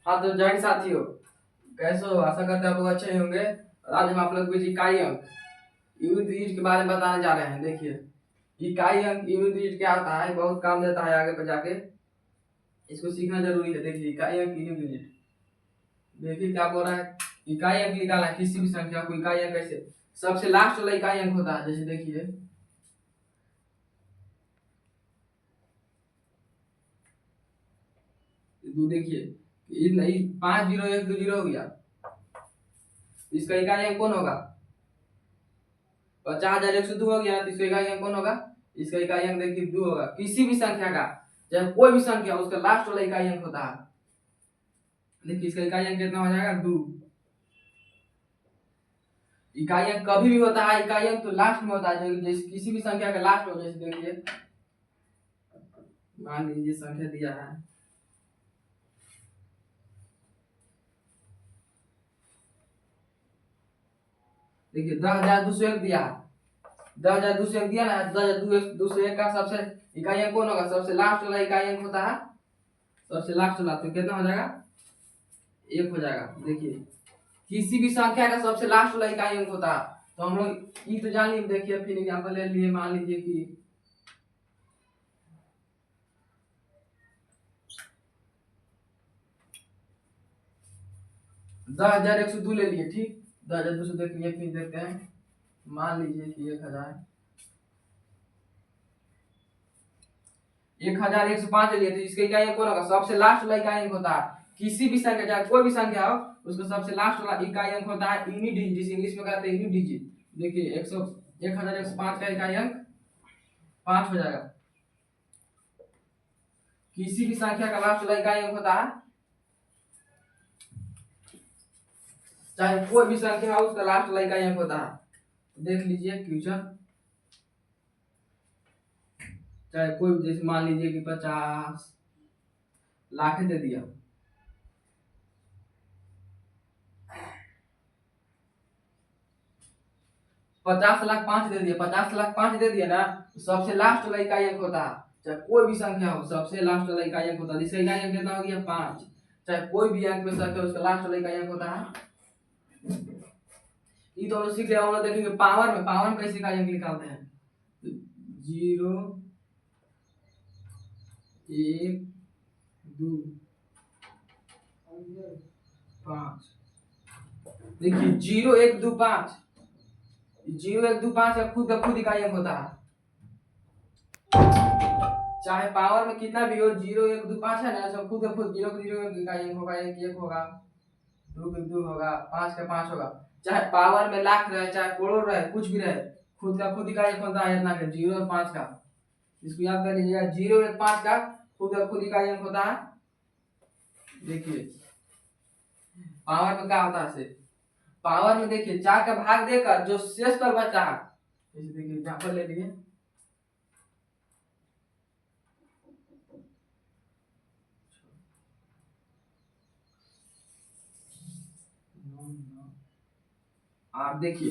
हाँ तो जॉइंट साथियों, कैसे हो? आशा करते हैं आप लोग अच्छे ही होंगे। और आज हम आप लोग को इकाई अंक यूनिट डिजिट के बारे में बताने जा रहे हैं। देखिए, इकाई अंक यूनिट डिजिट क्या होता है, बहुत काम देता है आगे पर जाके। इसको सीखना जरूरी है। देखिए, इकाई अंक यूनिट डिजिट, देखिए क्या बोल रहा है। इकाई अंक निकालना है किसी भी संख्या को। इकाई अंक कैसे? सबसे लास्ट वाला इकाई अंक होता है। जैसे देखिए, देखिए 50120 हो गया। इसका इकाई अंक कौन होगा? 50,102 हो गया, तो इसका इकाई अंक कौन होगा? इसका इकाई अंक देखिए 2 होगा। किसी भी संख्या का, चाहे कोई भी संख्या, उसका लास्ट वाला इकाई अंक होता है। देखिए इसका इकाई अंक कितना हो जाएगा? 2। इकाई अंक कभी भी होता है, इकाई अंक तो लास्ट में होता है। जैसे किसी भी संख्या का लास्ट में, जैसे देखिए मान लीजिए संख्या दिया है, देखिए 10,201 दिया है। 10,201 दिया ना, 10,201 का सबसे इकाई अंक कौन होगा? सबसे लास्ट वाला इकाई अंक होता है, सबसे लास्ट वाला। तो कितना हो जाएगा? 1 हो जाएगा। देखिए, किसी भी संख्या का सबसे लास्ट वाला इकाई अंक होता है। तो हम लोग ये तो जान लिए। देखिए फिर एग्जाम्पल ले लिए, मान लीजिए कि 10,102 ले लिए। ठीक, 10,200 देख लिए। फिर देखते हैं, मान लीजिए कि 1,105 ले लिए। तो इसका इकाई अंक कौन होगा? सबसे लास्ट वाला इकाई अंक होता है। किसी भी संख्या, चाहे कोई भी संख्या हो, उसका सबसे लास्ट वाला इकाई अंक होता है यूनिट डिजिट, जिसे इंग्लिश में कहते हैं यूनिट डिजिट। देखिए 1,105 का इकाई अंक 5 हो जाएगा। किसी भी संख्या का लास्ट वाला इकाई अंक होता है, चाहे कोई भी संख्या हो, उसका लास्ट वाला इकाई अंक होता है। देख लीजिए क्वेश्चन, चाहे कोई भी, जैसे मान लीजिए कि 50 लाख दे दिया। 50,05,000 दे दिया। 50,05,000 दे दिया ना, तो सबसे लास्ट वाला इकाई अंक होता है। चाहे कोई भी संख्या हो, सबसे लास्ट वाला इकाई अंक होता है। इसका इकाई अंक कितना हो गया? 5। चाहे कोई भी अंक में संख्या, उसका लास्ट वाला इकाई अंक होता है। ये तो हम लोग सीख लिया। हम लोग देखेंगे पावर में। पावर में कैसे इकाई अंक निकालते हैं? 0, 1, 2, 5। देखिए 0, 1, 2, 5, 0, 1, 2, 5 का खुद इकाई अंक होता है। चाहे पावर में कितना भी हो, 0, 1, 2, 5 है ना, सब खुद का खुद 0 का इकाई अंक होगा। 1 होगा, 2 होगा, 5 होगा। चाहे पावर में लाख रहे, चाहे करोड़ रहे, कुछ भी रहे, खुद का खुद इकाई अंक होता है इतना का, 0 और 5 का। इसको याद कर लीजिएगा। 0, 1, 5 का खुद इकाई अंक होता है। देखिए पावर में क्या होता है? पावर में देखिए 4 का भाग देकर जो शेष पर बचा है, जैसे देखिए एग्जाम्पल ले लीजिए, आप देखिए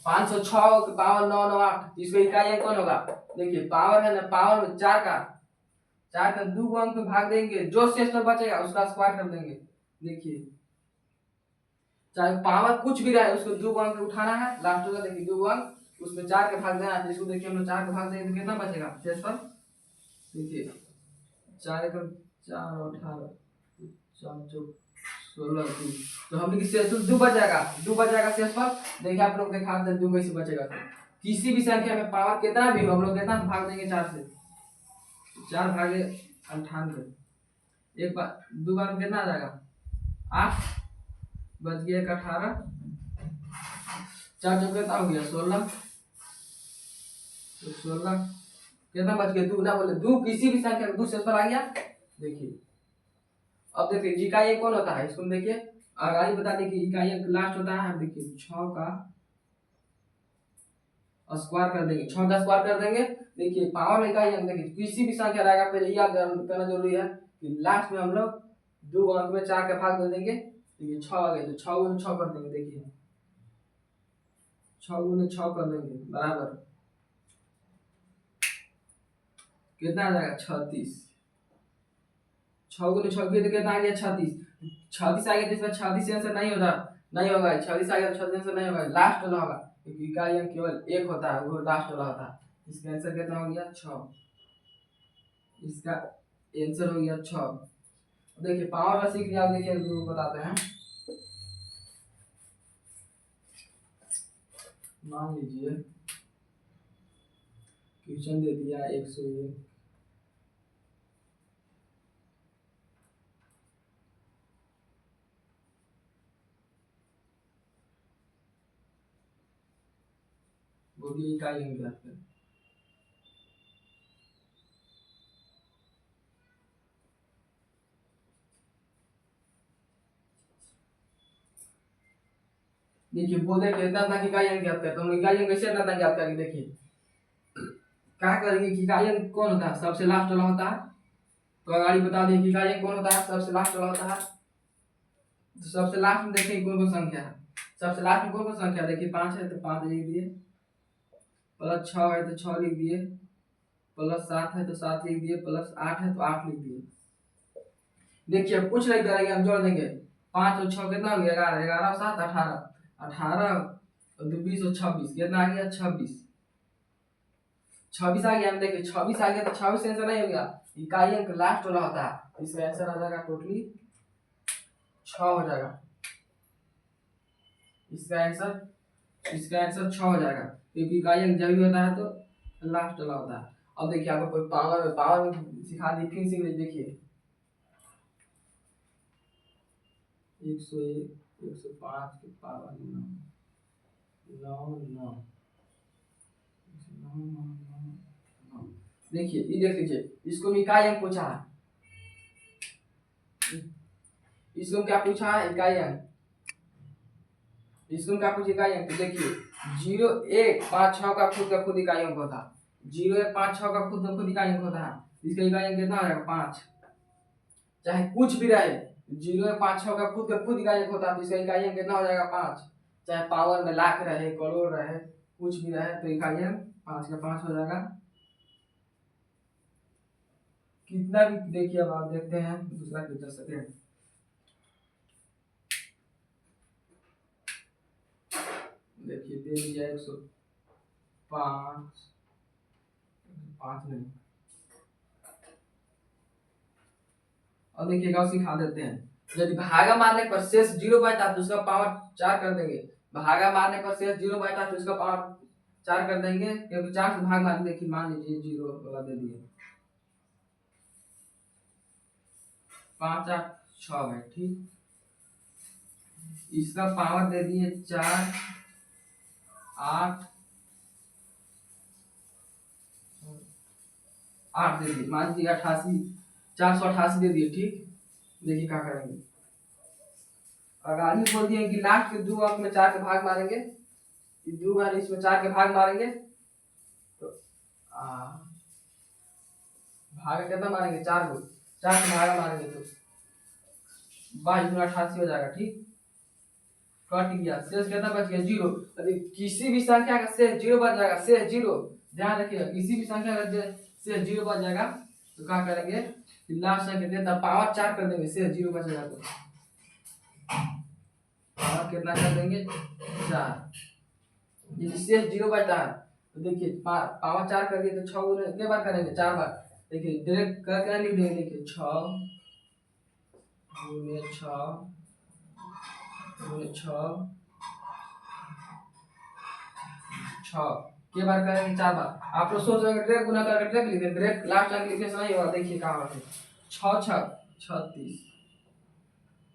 506 के पावर 998, इसका इकाई अंक कौन होगा? देखिए पावर है ना, पावर में 4 का 2 अंक में भाग देंगे, जो शेष पर बचेगा उसका स्क्वायर कर देंगे। देखिए चाहे पावर कुछ भी रहे, उसको 2 अंक उठाना है, लास्ट होगा। देखिए 2 अंक, उसमें 4 का भाग देना है। इसको देखिए हम लोग 4 का भाग देंगे तो कितना बचेगा शेष पर? देखिए 4 का 4 और 18, 4 चौक 16, 2। तो हम लोग शेष 2 बच जाएगा। 2 बच जाएगा शेष पर। देखिए आप लोग देखा दे 2 कैसे बचेगा। तो किसी भी संख्या में पावर कितना भी हो, हम लोग कितना भाग देंगे? 4 से। 4 भागे 98, एक बार 2 बार में कितना आ जाएगा? 8 बच गया। 1, 18, 4 चौक कितना हो गया? 16। तो 16 कितना बच गया? 2 ना बोले 2, किसी भी संख्या में 2 शेष पर आ गया। देखिए अब देखिए इकाई अंक कौन होता है, इसको देखिए आगे बता दें कि इकाई अंक लास्ट होता है। देखिए 6 का स्क्वायर कर देंगे, 6 का स्क्वायर कर देंगे। देखिए पावर में इकाई अंक, देखिए किसी भी संख्या रहेगा, पहले याद करना जरूरी है कि लास्ट में हम लोग 2 अंक में 4 का भाग दे देंगे। देखिए 6 आ गए, तो 6 गुने 6 कर देंगे। देखिए 6 गुने 6 कर देंगे बराबर कितना आ जाएगा? 36। 6 गुने 6 किए तो कितना आ गया? 36। 36 आ गया तो इसमें 36 आंसर नहीं होता, नहीं होगा। 36 आ गया तो 36 आंसर नहीं होगा, लास्ट वाला होगा, क्योंकि इकाई अंक केवल एक होता है, वो लास्ट वाला होता है। इसका आंसर कितना हो गया 6। इसका आंसर हो गया 6। देखिए पावर का सीख लिया, देखिए बताते हैं। मान लीजिए क्वेश्चन दे दिया 101, बोलिए इकाई अंक ज्ञात करें। देखिए बोले कि इतना तक इकाई अंक ज्ञात करते, तो हम इकाई अंक कैसे इतना तक ज्ञात करेंगे। देखिए क्या करेंगे कि इकाई अंक कौन होता है, सबसे लास्ट वाला होता है। तो अगाड़ी बता दें कि इकाई अंक कौन होता है, सबसे लास्ट वाला होता है। तो सबसे लास्ट में देखिए कौन कौन संख्या है, सबसे लास्ट में कौन कौन संख्या है। देखिए 5 है तो 5 लिख दिए, प्लस 6 है तो 6 लिख दिए, प्लस 7 है तो 7 लिख दिए, प्लस 8 है तो 8 लिख दिए। देखिए कुछ नहीं करेंगे, हम जोड़ देंगे। 5 और 6 कितना हो गया 11, 11 और 7 18, 18 और 2 20 और 26 कितना आ गया 26। 26 आ गया। हम देखिए 26 आ गया तो 26 आंसर नहीं हो गया, इकाई अंक लास्ट वाला होता है। इसका आंसर आ जाएगा टोटली 6 हो जाएगा। इसका आंसर 6 हो जाएगा, क्योंकि इकाई अंक जब भी होता है तो लास्ट वाला होता है। अब देखिए आपको कोई पावर में सिखा दी, फिर से देखिए 101, 105 के पावर 9, 9, 9, 9। देखिए ये देख लीजिए, इसको इकाई अंक पूछा है, इसको क्या पूछा है इकाई अंक, इसको क्या पूछा इकाई अंक। देखिए 0 1 5 6 का खुद इकाई अंक होता है। 0 1 5 6 का खुद इकाई अंक होता है। इसका इकाई अंक कितना आ जाएगा 5, चाहे कुछ भी रहे। 0 1 5 6 का खुद इकाई अंक होता है, तो इसका इकाई अंक कितना हो जाएगा 5। चाहे पावर में लाख रहे, करोड़ रहे, कुछ भी रहे, तो इकाई अंक 5 का 5 हो जाएगा। कितना भी देखिए, अब आप देखते हैं दूसरा क्वेश्चन सेकंड। देखिए दे दिया 105, 5 नहीं। और देखिएगा सिखा देते हैं, यदि भागा मारने पर शेष 0 बचता तो उसका पावर 4 कर देंगे। भागा मारने पर शेष 0 बचता तो उसका पावर 4 कर देंगे, क्योंकि 4 से भाग मार। देखिए मान लीजिए 0 वाला दे दिए, 5 8 6 है ठीक। इसका पावर दे दिए 4 8 8 दे दिए, मान लीजिए 88, 488 दे दिए ठीक। देखिए क्या करेंगे, अगाड़ी बोल दिए कि लास्ट के 2 अंक में 4 के भाग मारेंगे, 2 बार इसमें 4 के भाग मारेंगे तो भाग कितना मारेंगे 4 को, 4 से भागा मारेंगे तो 22 × 88 हो जाएगा ठीक। कट गया, शेष कितना बच गया 0। यदि किसी भी संख्या का शेष 0 बच जाएगा, शेष 0, ध्यान रखिएगा, किसी भी संख्या का शेष 0 बच जाएगा तो क्या करेंगे, लास्ट संख्या देता पावर 4 कर देंगे, शेष 0 बचेगा तो पावर कितना कर देंगे 4। यदि शेष 0 बचता है तो देखिए पावर 4 कर दिए तो 6 गुने कितने बार करेंगे 4 बार। देखिए डायरेक्ट करके लिख देंगे, देखिए 6 गुने 6 गुने 6 के बार करेंगे 4 बार। आप लोग सोच रहे हैं डायरेक्ट गुना करके डायरेक्ट लिख दें, डायरेक्ट लास्ट अंक लिखने से नहीं होगा। देखिए कहाँ होगा 6 6 36।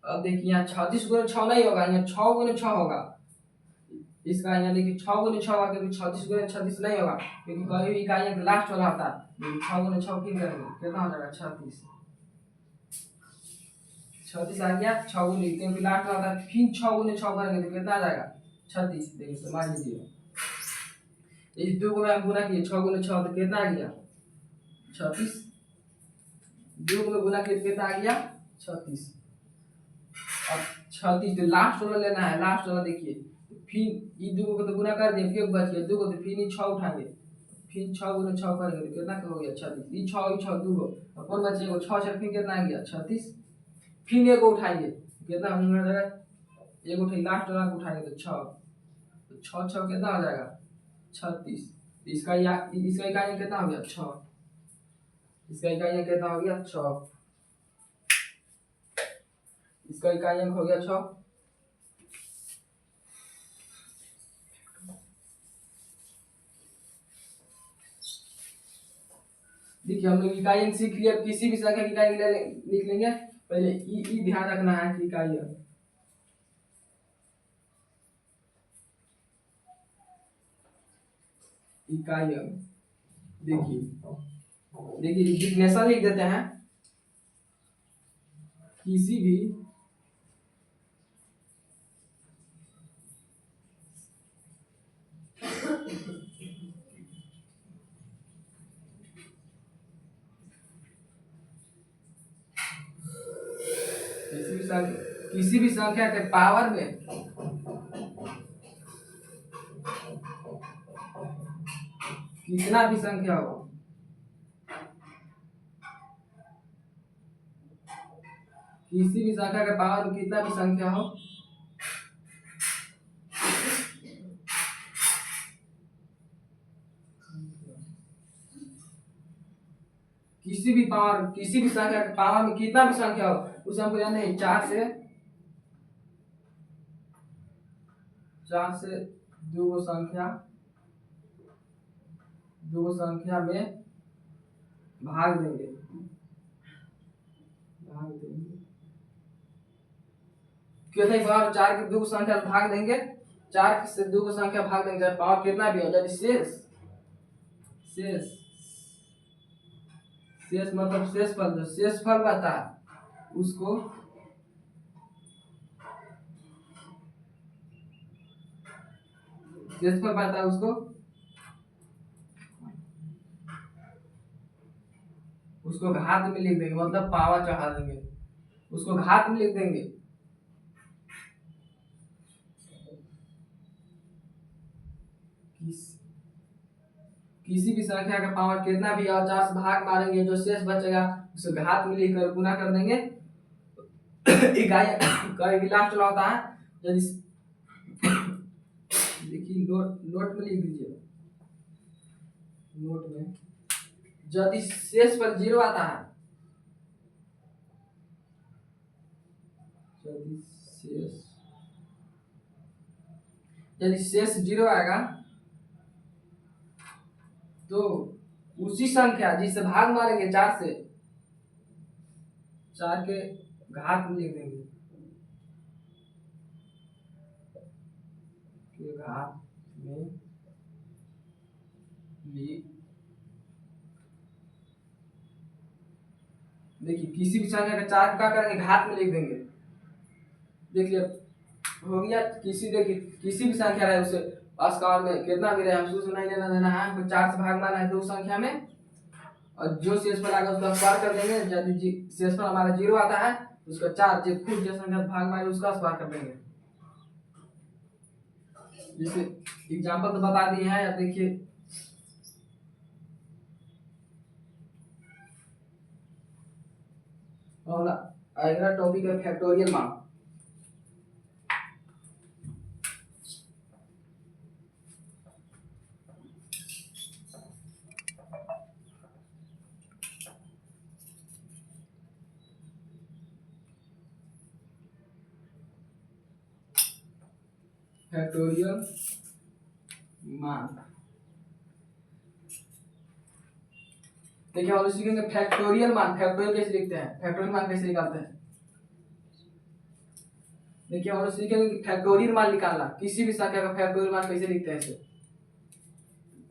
अब देखिए यहाँ 36 गुने 6 नहीं होगा, यहाँ 6 गुने 6 होगा। इसका यहाँ देखिए 6 गुने 6 होगा, क्योंकि 36 गुने 36 नहीं होगा, क्योंकि कभी भी इकाई अंक लास्ट वाला होता है। 6 गुने 6 फिर करेंगे कितना हो जाएगा 36। 36 आ गया, 6 गुने क्योंकि लास्ट वाला होता है, फिर 6 गुने 6 करेंगे तो कितना आ जाएगा 36। देखिए तो मान लीजिए इस 2 को मैं गुना किए 6 गुने 6 तो कितना आ गया 36। 2 को गुना किए कितना आ गया 36। अब 36 तो लास्ट वाला लेना है, लास्ट वाला देखिए फिर ये 2 को तो गुना कर दिए, फिर बच गया 2 को, तो फिर ये 6 उठाएंगे, फिर 6 गुने 6 करेंगे तो कितना हो गया 36। ये 6 2 को कौन बचेगा 6 से फिर कितना आ गया 36। फिर एक उठाएंगे कितना हो जाएगा, एक उठाएंगे लास्ट वाला को उठाएंगे तो 6, तो 6 6 कितना हो जाएगा 36। इसका इकाई कितना हो गया 6, इसका इकाई कितना हो गया 6, इसका इकाई हो गया 6। देखिए हम लोग इकाई अंक सीख लिया, किसी भी संख्या की इकाई लिख लेंगे। पहले ई ध्यान रखना है कि इकाई अंक, इकाई अंक देखिए देखिए डिफिनेशन लिख देते हैं। किसी भी किसी भी संख्या के पावर में कितना भी संख्या हो, किसी भी संख्या के पावर में कितना भी संख्या हो, किसी भी संख्या के पावर में कितना भी संख्या हो, उसे हमको जानना है 4 से दो संख्या में भाग देंगे कितने बार 4 की दो संख्या भाग देंगे, 4 से दो संख्या भाग देंगे, पावर कितना भी हो जाए शेष मतलब शेषफल, जो शेषफल बता उसको शेषफल बता उसको घात में लिख देंगे, मतलब पावर चढ़ा देंगे, उसको घात में लिख देंगे। किसी भी संख्या का पावर कितना भी और 4 से भाग मारेंगे, जो शेष बचेगा उसे घात में लिखकर गुना कर देंगे। इकाई लास्ट वाला होता है, यदि देखिए नोट में लिख दीजिए, नोट में यदि शेष पर 0 आता है, यदि शेष 0 आएगा तो उसी संख्या जिसे भाग मारेंगे 4 से, 4 के घात में लिख देंगे, के घात में देखिए किसी भी संख्या का 4 का करेंगे घात में लिख देंगे। देखिए हो गया, देखिए किसी भी संख्या रहे उसे अस्कार में कितना भी रहे, हम उसको नहीं लेना देना है, हमको 4 से भाग मारना है दो संख्या में, और जो शेषफल आएगा उसका स्क्वायर कर देंगे। यदि शेषफल हमारा 0 आता है उसका 4 जो खुद जो संख्या भाग मारे उसका स्क्वायर कर देंगे। जैसे एग्जांपल तो बता दिए हैं, देखिए अगला टॉपिक है फैक्टोरियल मान। फैक्टोरियल मान देखिए हम सीखेंगे फैक्टोरियल मान, फैक्टोरियल कैसे लिखते हैं, फैक्टोरियल मान कैसे निकालते हैं। देखिए हम सीखेंगे फैक्टोरियल मान निकालना, किसी भी संख्या का फैक्टोरियल मान कैसे लिखते हैं। ऐसे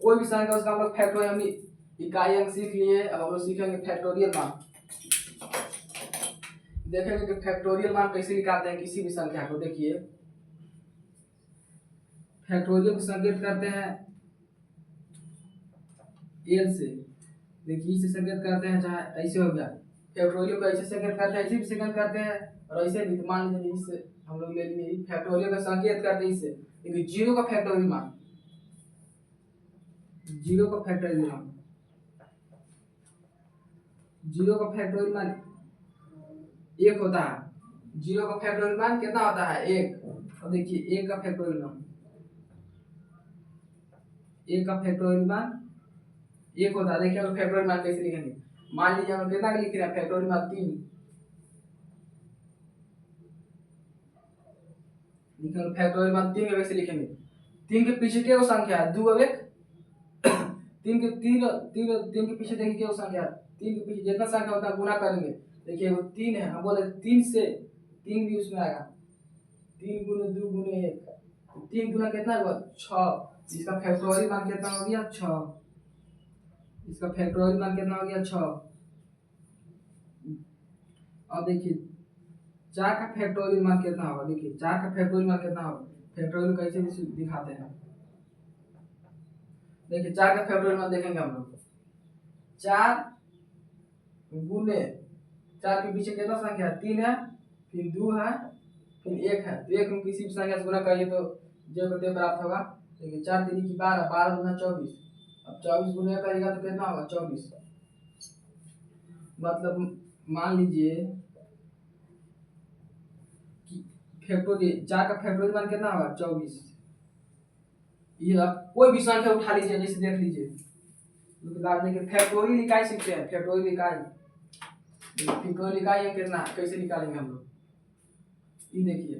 कोई भी संख्या उसका हम लोग फैक्टोरियल, हम इकाई अंक सीख लिए, अब हम लोग सीखेंगे फैक्टोरियल मान। देखेंगे कि फैक्टोरियल मान कैसे निकालते हैं किसी भी संख्या को। देखिए फैक्टोरियल को संकेत करते हैं एल से, देखिए इसे संकेत करते हैं, चाहे ऐसे हो गया फैक्टोरियल को ऐसे संकेत करते हैं, ऐसे भी संकेत करते हैं, और ऐसे भी मान लीजिए इससे हम लोग ले लिए फैक्टोरियल का संकेत करते हैं इससे। देखिए 0 का फैक्टोरियल मान, 0 का फैक्टोरियल मान एक होता है। जीरो का फैक्टोरियल मान कितना होता है? एक। अब देखिए एक का फैक्टोरियल मान, एक का फैक्टोरियल मान एक होता है। देखिए हम फैक्टोरियल मान कैसे लिखेंगे? मान लीजिए हम कितना लिख रहे हैं? फैक्टोरियल मान 3 लिखेंगे। फैक्टोरियल मान 3 कैसे लिखेंगे? 3 के पीछे क्या संख्या है? 2 और 1। 3 के तीन तीन 3 के पीछे देखिए क्या संख्या है? 3 के पीछे जितना संख्या होता है गुना करेंगे। देखिए वो 3 है, हम बोले 3 से 3 भी उसमें आएगा। 3 गुने 2 गुने 1, 3 गुना कितना हुआ? 6। इसका फैक्टोरियल मान कितना हो गया? 6। इसका फैक्टोरियल मान कितना हो गया? 6। अब देखिए 4 का फैक्टोरियल मान कितना होगा? देखिए 4 का फैक्टोरियल मान कितना होगा? फैक्टोरियल कैसे भी दिखाते हैं। देखिए 4 का फैक्टोरियल मान देखेंगे हम लोग। 4 गुने 4 के पीछे कितना संख्या है? 3 है, फिर 2 है, फिर 1 है। तो 1 हम किसी भी संख्या से गुना करिए तो जो करते प्राप्त होगा। देखिए 4 3 की 12, 12 गुना 24। अब 24 गुना करिएगा तो कितना होगा? 24। मतलब मान लीजिए कि फैक्टोरियल 4 का फैक्टोरियल मान कितना होगा? 24। ये आप कोई भी संख्या उठा लीजिए, जैसे देख लीजिए। देखिए फैक्टोरियल इकाई सीखते हैं। फैक्टोरियल इकाई, फैक्टोरियल इकाई है कितना, कैसे निकालेंगे हम लोग? ये देखिए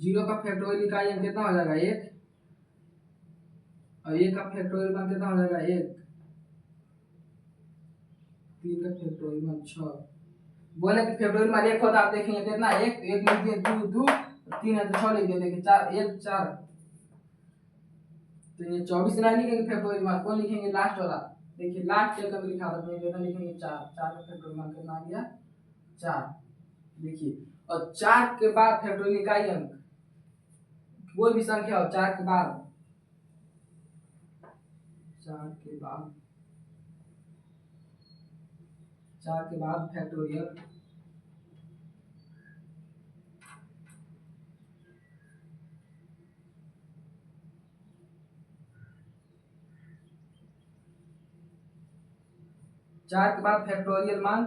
0 का फैक्टोरियल इकाई अंक कितना हो जाएगा? 1। और 1 का फैक्टोरियल मान कितना हो जाएगा? 1। 3 का फैक्टोरियल मान 6। बोले कि फैक्टोरियल मान 1 होता, आप देखेंगे कितना? 1 तो 1 लिख दिए, 2 2, 3 है तो 6 लिख दिए। देखिए 4 1 4, तो ये 24 नहीं लिखेंगे फैक्टोरियल मान, कौन लिखेंगे? लास्ट वाला। देखिए लास्ट टर्म लिखा था, कितना लिखेंगे? 4। 4 का फैक्टोरियल मान कितना आ गया? 4। देखिए और 4 के बाद फैक्टोरियल इकाई अंक कोई भी संख्या हो, 4 के बाद 4 के बाद 4 के बाद फैक्टोरियल चार के बाद फैक्टोरियल मान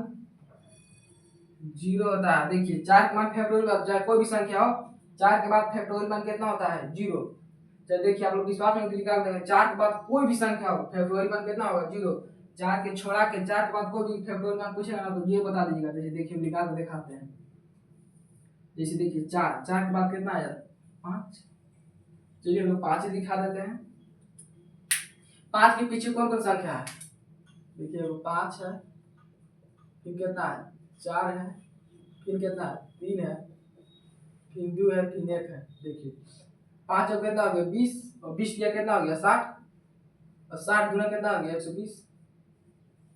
0 होता है। देखिए 4 के बाद फैक्टोरियल चाहे कोई भी संख्या हो, 4 के बाद फैक्टोरियल मान कितना होता है? 0। चलिए देखिए आप लोग विश्वास में निकाल देंगे। 4 के बाद कोई भी संख्या हो, फैक्टोरियल मान कितना होगा? 0। 4 के छोड़ा के 4 के बाद कोई भी फैक्टोरियल मान पूछेगा ना तो ये बता दीजिएगा। जैसे देखिए निकाल के दिखाते हैं। जैसे देखिए 4 4 के बाद कितना आया? 5। चलिए हम लोग 5 ही दिखा देते हैं। 5 के पीछे कौन कौन संख्या है? देखिए वो 5 है, फिर कितना है? 4 है, फिर कितना है? 3 है, फिर 2 है, फिर 1 है। देखिए 5 और कितना हो गया? 20, और 20 किया कितना हो गया? 60, और 60 गुना कितना हो गया? 120।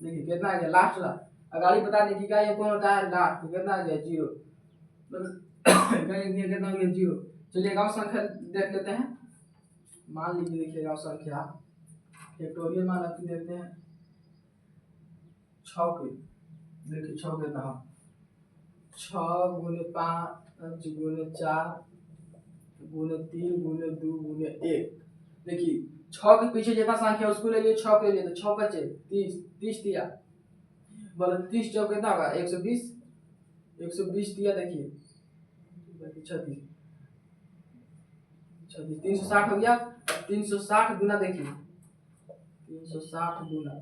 देखिए कितना आ गया? लास्ट वाला। अगाड़ी बता दें कि क्या ये कौन होता है? लास्ट। तो कितना आ गया? 0। कितना हो गया? 0। चलिए एक और संख्या देख लेते हैं। मान लीजिए देखिए एक और संख्या फैक्टोरियल मान अपनी देखते हैं 6 की। देखिए 6 कितना हो? 6 गुने 5 गुने 4 गुने 3 गुने 2 गुने 1। देखिए 6 के पीछे जितना संख्या उसको ले लिए, 6 के लिए तो 6 बचे 30। 30 दिया, बोले 30 चौक कितना होगा? 120। 120 दिया। देखिए 36 36 360 हो गया। 360 गुना, देखिए 360 गुना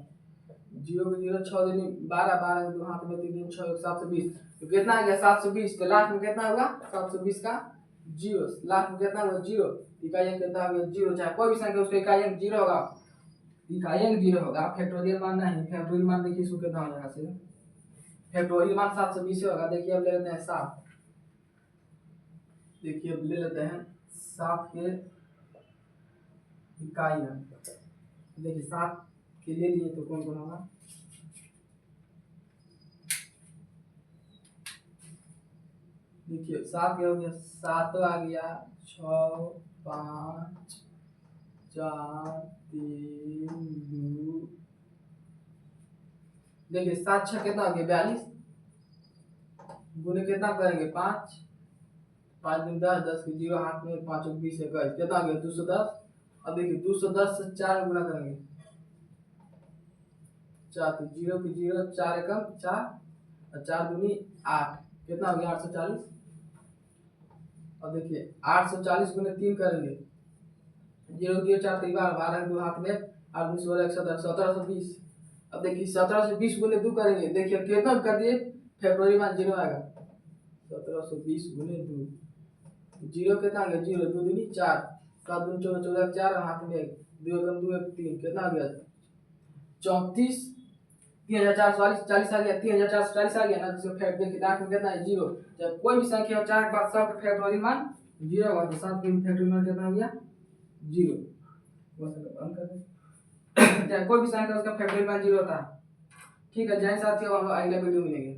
0 के 0 6 दिन 12 12 दो हाथ में 3 6 720। तो कितना आ गया? 720। तो लास्ट में कितना होगा? 720 का 0। लास्ट में कितना होगा? 0। इकाई अंक कितना होगा? 0। चाहे कोई भी संख्या उसका इकाई अंक 0 होगा। इकाई अंक 0 होगा। फैक्टोरियल मान नहीं, फैक्टोरियल मान देखिए इसको कितना हो जाएगा? से फैक्टोरियल मान 720 होगा। देखिए अब ले लेते हैं 7। देखिए अब ले लेते हैं 7 के इकाई अंक। देखिए 7 के ले लिए तो कौन कौन होगा? देखिए 7 क्या हो गया? 7 आ गया, 6 5 4 3 2। देखिए 7 6 कितना हो गया? 42। गुने कितना करेंगे? 5 5 दिन 10 10 के 0 हाथ में 5 और 20 21 कितना हो गया? 210। अब देखिए 210 से 4 गुना करेंगे 4, तो 0 के 0 4 एकम 4, और 4 दूनी 8, कितना हो गया 840। अब देखिए 840 गुने 3 करेंगे, 0 दिए 4 3 बार 12 दो हाथ में 8 दूनी 16 1720। अब देखिए 1720 गुने 2 करेंगे, देखिए कितना कर दिए फैक्टोरियल मान 0 आएगा। 1720 गुने 2, 0 कितना आ गया 0, 2 दूनी 4, 7 दूनी 14 14 4 हाथ में 1, 2 कम 2 1 3, कितना आ गया 34, 3440 40 आ गया, 3440 आ गया ना। तो फैक्ट देखिए दांत में कितना है 0। जब कोई भी संख्या 4 के बाद सब फैक्टोरियल मान 0 होगा तो 7 के फैक्टोरियल मान कितना हो गया 0। बस बंद कर दे। कोई भी संख्या उसका फैक्टोरियल मान 0 होता है। ठीक है जय साथियों, हम लोग अगले वीडियो में मिलेंगे।